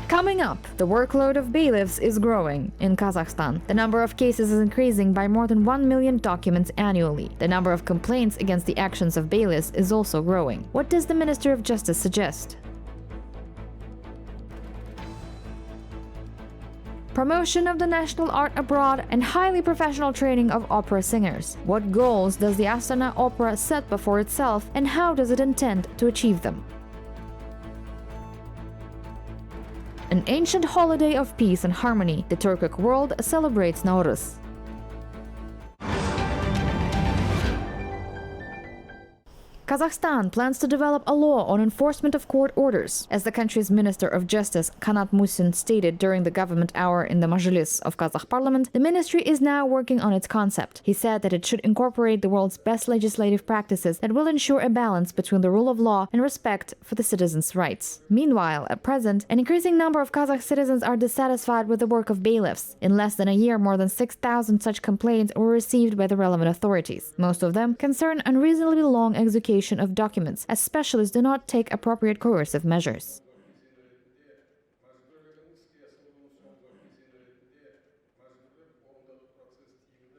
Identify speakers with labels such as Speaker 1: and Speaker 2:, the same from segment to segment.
Speaker 1: Coming up, the workload of bailiffs is growing in Kazakhstan. The number of cases is increasing by more than 1 million documents annually. The number of complaints against the actions of bailiffs is also growing. What does the Minister of Justice suggest? Promotion of the national art abroad and highly professional training of opera singers. What goals does the Astana Opera set before itself, and how does it intend to achieve them? An ancient holiday of peace and harmony, the Turkic world celebrates Nauryz. Kazakhstan plans to develop a law on enforcement of court orders. As the country's Minister of Justice, Kanat Musin, stated during the government hour in the Majlis of Kazakh parliament, the ministry is now working on its concept. He said that it should incorporate the world's best legislative practices that will ensure a balance between the rule of law and respect for the citizens' rights. Meanwhile, at present, an increasing number of Kazakh citizens are dissatisfied with the work of bailiffs. In less than a year, more than 6,000 such complaints were received by the relevant authorities. Most of them concern unreasonably long execution of documents, as specialists do not take appropriate coercive measures.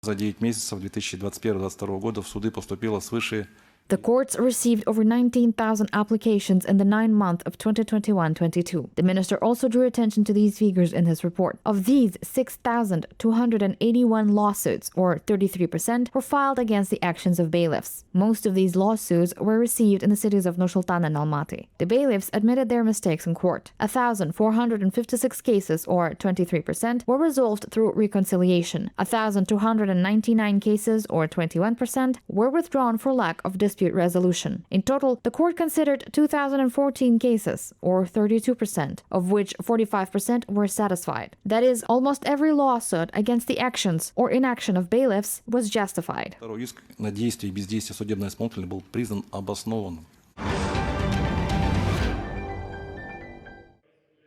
Speaker 2: За 9 месяцев 2021-2022 года в суды поступило свыше.
Speaker 1: The courts received over 19,000 applications in the 9 months of 2021-22. The minister also drew attention to these figures in his report. Of these, 6,281 lawsuits, or 33%, were filed against the actions of bailiffs. Most of these lawsuits were received in the cities of Nur-Sultan and Almaty. The bailiffs admitted their mistakes in court. 1,456 cases, or 23%, were resolved through reconciliation. 1,299 cases, or 21%, were withdrawn for lack of dispute resolution. In total, the court considered 2,014 cases, or 32%, of which 45% were satisfied. That is, almost every lawsuit against the actions or inaction of bailiffs was justified.
Speaker 2: Второй иск на действие и бездействие судебного исполнителя был признан обоснованным.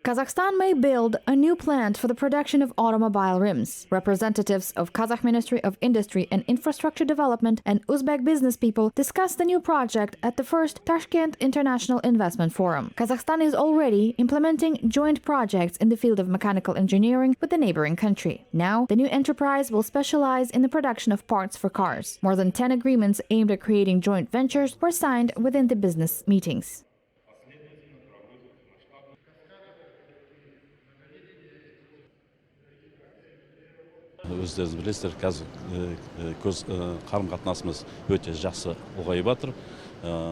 Speaker 1: Kazakhstan may build a new plant for the production of automobile rims. Representatives of Kazakh Ministry of Industry and Infrastructure Development and Uzbek business people discussed the new project at the first Tashkent International Investment Forum. Kazakhstan is already implementing joint projects in the field of mechanical engineering with the neighboring country. Now, the new enterprise will specialize in the production of parts for cars. More than 10 agreements aimed at creating joint ventures were signed within the business meetings.
Speaker 3: Өздеріңіз білесіздер, қазір қарым-қатынасымыз өте жақсы ұлғайып жатыр.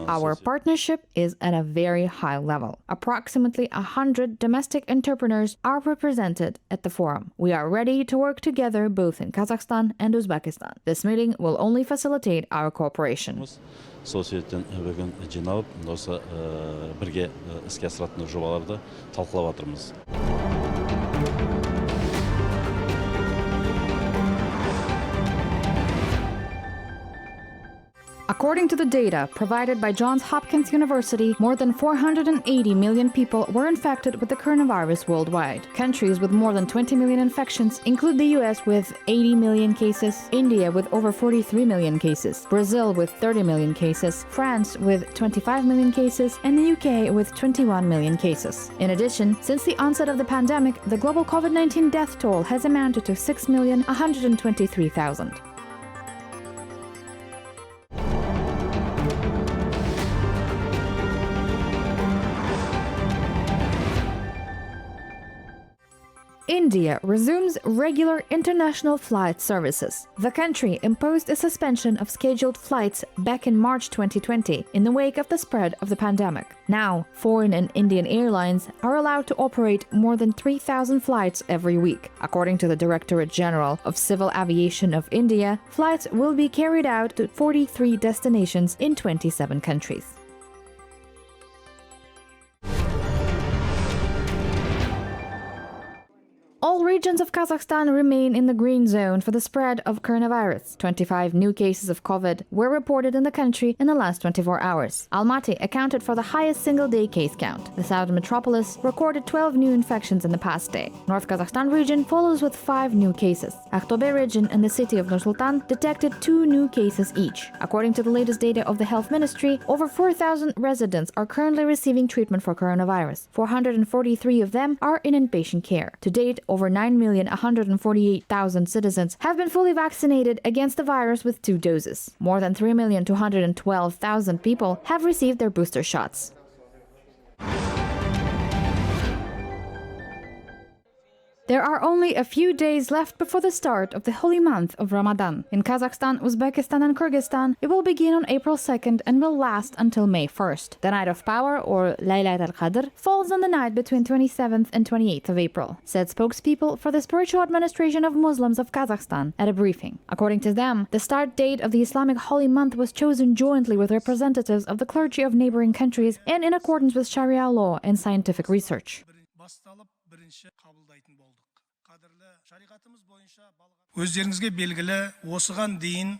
Speaker 1: Our partnership is at a very high level. Approximately 100 domestic entrepreneurs are represented at the forum. We are ready to work together both in Kazakhstan and Uzbekistan. This meeting will only facilitate our cooperation.
Speaker 3: Сол себептен бүгін жиналып, осы бірге іске асыратын жобаларды талқылап жатырмыз.
Speaker 1: According to the data provided by Johns Hopkins University, more than 480 million people were infected with the coronavirus worldwide. Countries with more than 20 million infections include the US with 80 million cases, India with over 43 million cases, Brazil with 30 million cases, France with 25 million cases, and the UK with 21 million cases. In addition, since the onset of the pandemic, the global COVID-19 death toll has amounted to 6,123,000. India resumes regular international flight services. The country imposed a suspension of scheduled flights back in March 2020 in the wake of the spread of the pandemic. Now, foreign and Indian airlines are allowed to operate more than 3,000 flights every week. According to the Directorate General of Civil Aviation of India, flights will be carried out to 43 destinations in 27 countries. All regions of Kazakhstan remain in the green zone for the spread of coronavirus. 25 new cases of COVID were reported in the country in the last 24 hours. Almaty accounted for the highest single-day case count. The southern metropolis recorded 12 new infections in the past day. North Kazakhstan region follows with 5 new cases. Aktobe region and the city of Nur-Sultan detected 2 new cases each. According to the latest data of the Health Ministry, over 4,000 residents are currently receiving treatment for coronavirus. 443 of them are in inpatient care. To date, over 9,148,000 citizens have been fully vaccinated against the virus with 2 doses. More than 3,212,000 people have received their booster shots. There are only a few days left before the start of the holy month of Ramadan. In Kazakhstan, Uzbekistan and Kyrgyzstan, it will begin on April 2nd and will last until May 1st. The Night of Power, or Laylat al-Qadr, falls on the night between 27th and 28th of April, said spokespeople for the spiritual administration of Muslims of Kazakhstan at a briefing. According to them, the start date of the Islamic holy month was chosen jointly with representatives of the clergy of neighboring countries and in accordance with Sharia law and scientific research.
Speaker 4: Өздеріңізге белгілі, осыған дейін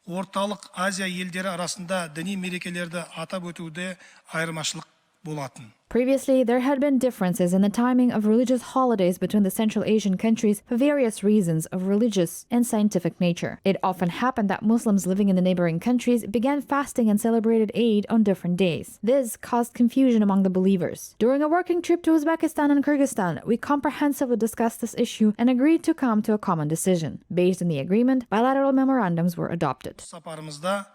Speaker 4: орталық Азия елдері арасында діни мерекелерді атап өтуде айырмашылық болатын.
Speaker 1: Previously, there had been differences in the timing of religious holidays between the Central Asian countries for various reasons of religious and scientific nature. It often happened that Muslims living in the neighboring countries began fasting and celebrated Eid on different days. This caused confusion among the believers. During a working trip to Uzbekistan and Kyrgyzstan, we comprehensively discussed this issue and agreed to come to a common decision. Based on the agreement, bilateral memorandums were adopted.
Speaker 4: Сапарымызда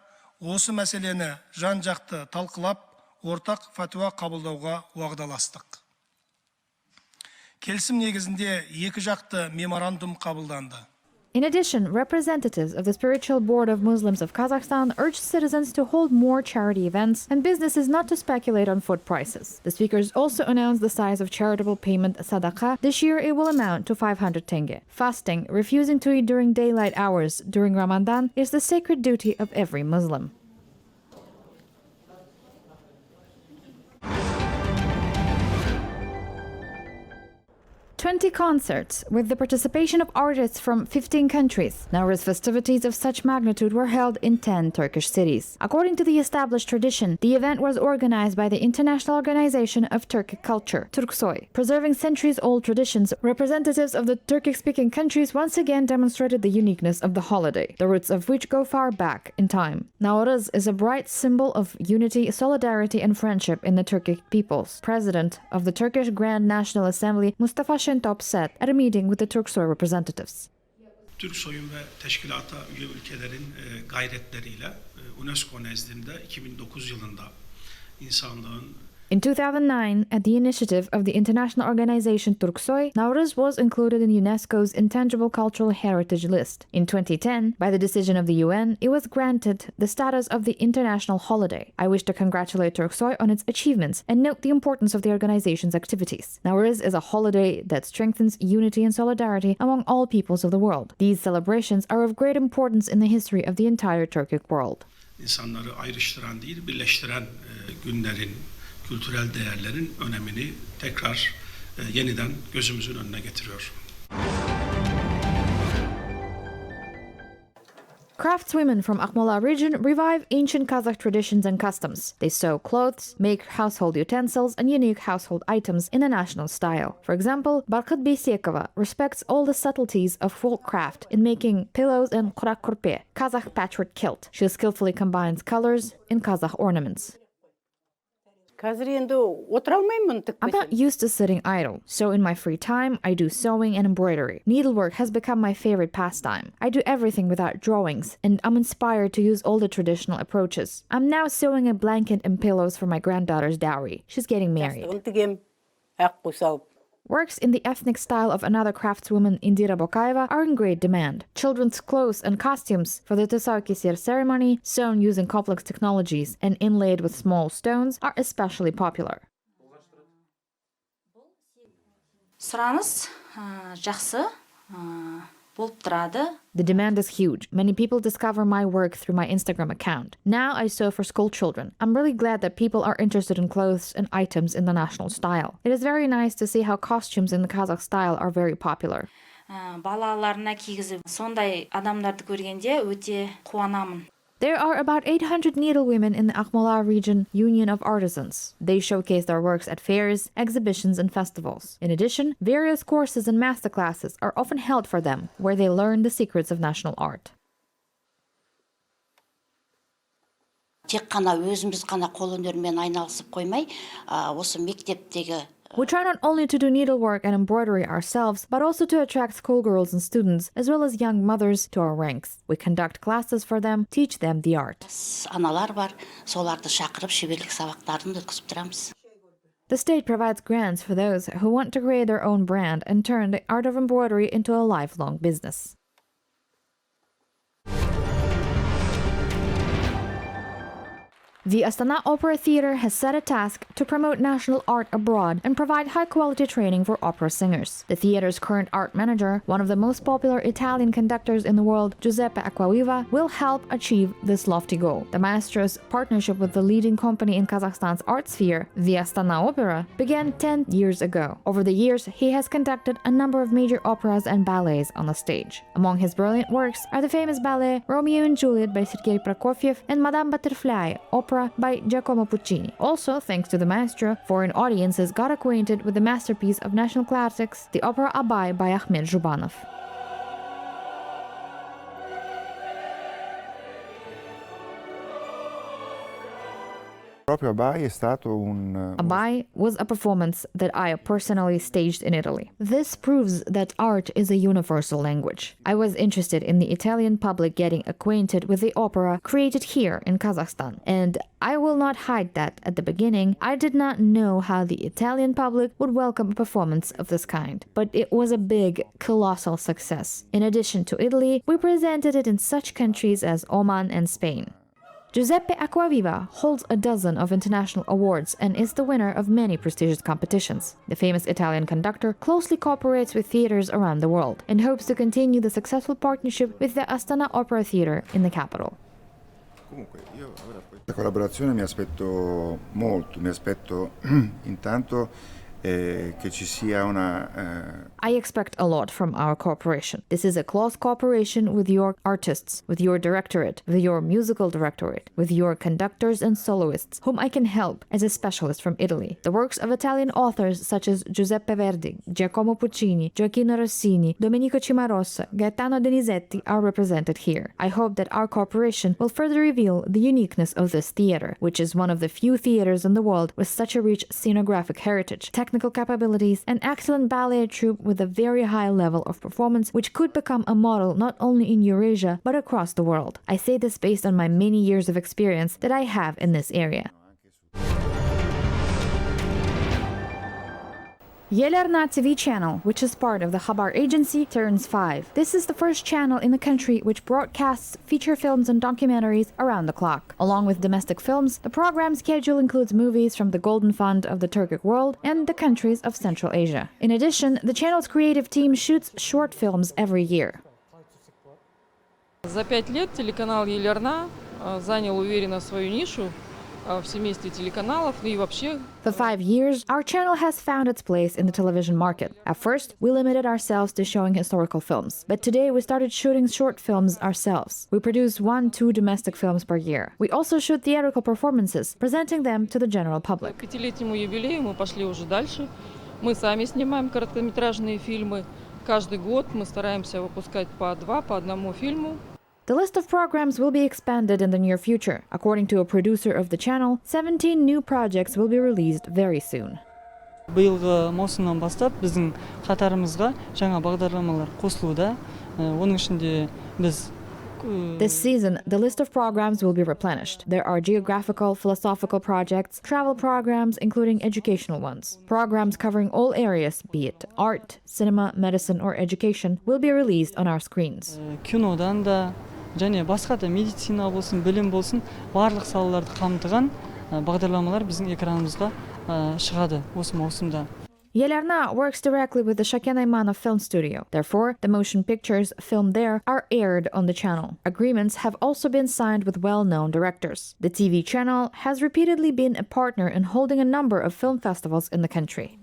Speaker 4: осы мәселені жан-жақты талқылап, ортақ фатуа қабылдауға уағдаластық. Келісім негізінде екі жақты меморандум қабылданды.
Speaker 1: In addition, representatives of the Spiritual Board of Muslims of Kazakhstan urged citizens to hold more charity events and businesses not to speculate on food prices. The speakers also announced the size of charitable payment sadaqah. This year it will amount to 500 tenge. Fasting, refusing to eat during daylight hours during Ramadan, is the sacred duty of every Muslim. 20 concerts with the participation of artists from 15 countries. Nauryz festivities of such magnitude were held in 10 Turkish cities. According to the established tradition, the event was organized by the International Organization of Turkic Culture, Turksoy. Preserving centuries-old traditions, representatives of the Turkic-speaking countries once again demonstrated the uniqueness of the holiday, the roots of which go far back in time. Nauryz is a bright symbol of unity, solidarity, and friendship in the Turkic peoples. President of the Turkish Grand National Assembly, Mustafa Top said at a meeting with the Turksoy representatives.
Speaker 4: Türksoy'un ve teşkilata üye ülkelerin gayretleriyle UNESCO nezdinde 2009 yılında insanlığın
Speaker 1: In 2009, at the initiative of the international organization Turksoy, Nauryz was included in UNESCO's Intangible Cultural Heritage List. In 2010, by the decision of the UN, it was granted the status of the international holiday. I wish to congratulate Turksoy on its achievements and note the importance of the organization's activities. Nauryz is a holiday that strengthens unity and solidarity among all peoples of the world. These celebrations are of great importance in the history of the entire Turkic world.
Speaker 4: İnsanları ayrıştıran değil, birleştiren günlerin, kültürel değerlerin önemini tekrar yeniden gözümüzün önüne getiriyor.
Speaker 1: Craftswomen from Akmola region revive ancient Kazakh traditions and customs. They sew clothes, make household utensils and unique household items in a national style. For example, Barkıt Beysekova respects all the subtleties of folk craft in making pillows and kurak kurpe, Kazakh patchwork kilt. She skillfully combines colors in Kazakh ornaments. I'm not used to sitting idle, so in my free time, I do sewing and embroidery. Needlework has become my favorite pastime. I do everything without drawings, and I'm inspired to use all the traditional approaches. I'm now sewing a blanket and pillows for my granddaughter's dowry. She's getting married. Works in the ethnic style of another craftswoman, Indira Bokaeva, are in great demand. Children's clothes and costumes for the Tsaukisir ceremony, sewn using complex technologies and inlaid with small stones, are especially popular.
Speaker 5: Сұраныс жақсы. болып тұрады.
Speaker 1: The demand is huge. Many people discover my work through my Instagram account. Now I sew for school children. I'm really glad that people are interested in clothes and items in the national style. It is very nice to see how costumes in the Kazakh style are very popular.
Speaker 5: Балаларына кигізіп, сондай адамдарды көргенде өте қуанамын.
Speaker 1: There are about 800 needlewomen in the Akmola Region Union of Artisans. They showcase their works at fairs, exhibitions, and festivals. In addition, various courses and masterclasses are often held for them, where they learn the secrets of national art.
Speaker 6: Тек қана өзіміз қана қолөнермен айналысып қоймай, осы мектептегі
Speaker 1: We try not only to do needlework and embroidery ourselves, but also to attract schoolgirls and students, as well as young mothers, to our ranks. We conduct classes for them, teach them the art.
Speaker 6: аналар бар, соларды шақырып шеберлік сабақтарын өткізіп тұрамыз.
Speaker 1: The state provides grants for those who want to create their own brand and turn the art of embroidery into a lifelong business. The Astana Opera Theatre has set a task to promote national art abroad and provide high-quality training for opera singers. The theatre's current art manager, one of the most popular Italian conductors in the world, Giuseppe Acquaviva, will help achieve this lofty goal. The maestro's partnership with the leading company in Kazakhstan's art sphere, the Astana Opera, began 10 years ago. Over the years, he has conducted a number of major operas and ballets on the stage. Among his brilliant works are the famous ballet Romeo and Juliet by Sergei Prokofiev and Madame Butterfly, opera by Giacomo Puccini. Also, thanks to the maestro, foreign audiences got acquainted with the masterpiece of national classics, the opera Abai by Ahmed Zhubanov. Abai was a performance that I personally staged in Italy. This proves that art is a universal language. I was interested in the Italian public getting acquainted with the opera created here in Kazakhstan. And I will not hide that at the beginning, I did not know how the Italian public would welcome a performance of this kind. But it was a big, colossal success. In addition to Italy, we presented it in such countries as Oman and Spain. Giuseppe Acquaviva holds a dozen of international awards and is the winner of many prestigious competitions. The famous Italian conductor closely cooperates with theaters around the world and hopes to continue the successful partnership with the Astana Opera Theatre in the capital.
Speaker 7: Questa collaborazione mi aspetto molto, mi aspetto intanto che ci sia una
Speaker 1: I expect a lot from our cooperation. This is a close cooperation with your artists, with your directorate, with your musical directorate, with your conductors and soloists, whom I can help as a specialist from Italy. The works of Italian authors such as Giuseppe Verdi, Giacomo Puccini, Gioacchino Rossini, Domenico Cimarosa, Gaetano Donizetti are represented here. I hope that our cooperation will further reveal the uniqueness of this theater, which is one of the few theaters in the world with such a rich scenographic heritage, technical capabilities, and excellent ballet troupe with a very high level of performance, which could become a model not only in Eurasia but across the world. I say this based on my many years of experience that I have in this area. ARNA TV channel, which is part of the Khabar agency, turns 5. This is the first channel in the country which broadcasts feature films and documentaries around the clock. Along with domestic films, the program schedule includes movies from the Golden Fund of the Turkic world and the countries of Central Asia. In addition, the channel's creative team shoots short films every year.
Speaker 8: За 5 лет телеканал ARNA занял уверенно свою нишу в семействе телеканалов и вообще.
Speaker 1: For 5 years, our channel has found its place in the television market. At first, we limited ourselves to showing historical films, but today we started shooting short films ourselves. We produce 1-2 domestic films per year. We also shoot theatrical performances, presenting them to the general public.
Speaker 8: К 5-летнему юбилею мы пошли уже дальше. Мы сами снимаем короткометражные фильмы. Каждый год мы стараемся выпускать по 2, по 1 фильму.
Speaker 1: The list of programs will be expanded in the near future. According to a producer of the channel, 17 new projects will be released very soon.
Speaker 9: Биылғы маусымнан бастап біздің қатарымызға жаңа бағдарламалар қосылуда. Оның ішінде біз
Speaker 1: This season, the list of programs will be replenished. There are geographical, philosophical projects, travel programs, including educational ones. Programs covering all areas, be it art, cinema, medicine, or education, will be released on our screens.
Speaker 9: Кинодан да және басқа да медицина болсын, білім болсын, барлық салаларды қамтыған бағдарламалар біздің экранымызға шығады осы маусымда.
Speaker 1: ARNA works directly with the Shaken Aymanov Film Studio. Therefore, the motion pictures filmed there are aired on the channel. Agreements have also been signed with well-known directors. The TV channel has repeatedly been a partner in holding a number of film festivals in the country.